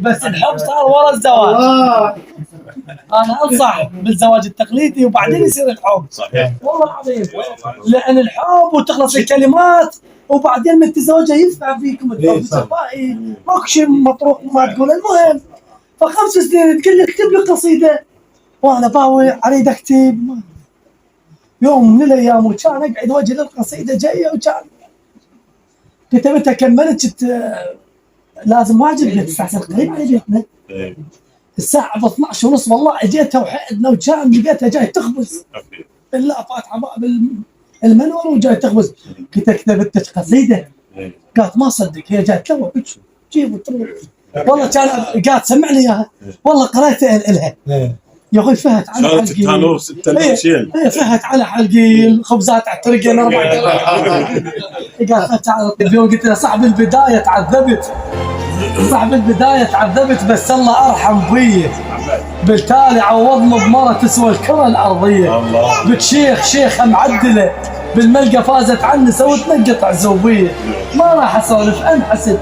بس الحب صار ورا الزواج. انا انصح بالزواج التقليدي وبعدين يصير الحب. صحيح والله العظيم، لان الحب وتخلص الكلمات وبعدين من تزوجها ينفع فيكم الحب صفائي، ماكو شيء مطروح ما تقول. المهم ف5 سنين تقول لي اكتب لي قصيده، وانا باوي اريد اكتب. يوم من الايام وكان اقعد وجه للقصيده جايه، وكان كتبتها كملت لازم واجب 9 ساعات قريب على بيتنا. الساعة ب 12 ونص والله اجيتها وحدنا، وكان لقيتها جاي تخبز بالله، فاتحة باب المنور وجاي تخبز. كنت كتبت قصيدة، قالت ما صدق هي جاي تو جيبوا والله كان قالت سمعني اياها، والله قريتها لها يا اخوي. فهت على حلقي، فهت على حلقي الخبزات على الطريقين 4 قالت تعال اليوم. قلت لها صاحب البداية تعذبت، صاحب البداية تعذبت، بس الله أرحم بي، بالتالي عوضنا بمرة تسوى الكرة الأرضية. قلت شيخة معدلة بالملقى فازت عني، سوتنا قطع زوبية. ما راح أسولف أنحسد،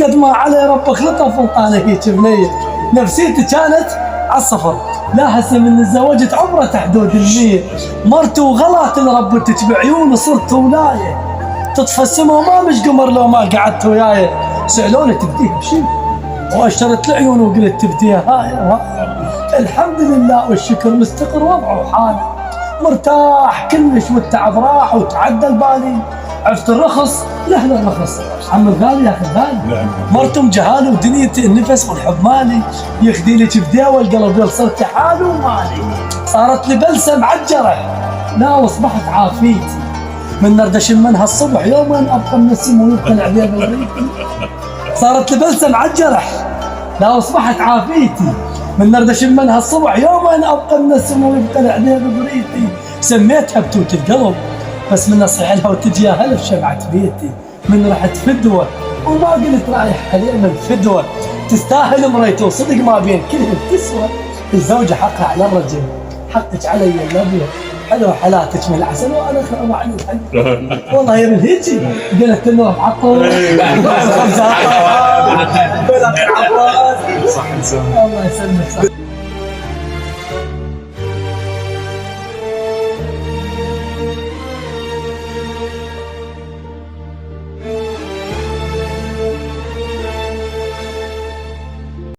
قد ما علي ربك لطف وطاني هيك بنية. نفسيتي كانت عالصفر، لا هسه من تزوجت عمره حدود 100. مرت وغلط ربتك بعيوني صرت ولاية، تطفى السما وما مش قمر لو ما قعدت وياي. سألوني تبديها بشي واشترت العيون وقلت تبديها هاي. الحمد لله والشكر مستقر وضعه وحاله، مرتاح كلش والتعب راح وتعدل بالي. عرفت الرخص له الرخص، عم الغالي ياخذ بالي. مرتم جهالي ودنيتي النفس والحب مالي، يخدي لي كبديه والقلب صرت حالي ومالي. صارت لي بلسم عالجرح لا واصبحت عافيتي، من نردش منها الصبح يوما ابقى من السم ويبقى العبيد بريتي. صارت لي بلسم عالجرح لا واصبحت عافيتي، من نردش منها الصبح يوما ابقى من السم ويبقى العبيد بريتي. سميتها بتوت القلب بس من اصيح لها وتتجاهل بشبعة بيتي. من رحت فدوة وما قلت رايح علينا الفدوة، تستاهل مريته وصدق ما بين كلهم تسوى. الزوجة حقها على الرجل، حقك علي الابيض، حلو حالاتك من العسل وانا خرب عن الحل. والله يا من هيجي قلت انه معطل صح. الله يسلمك.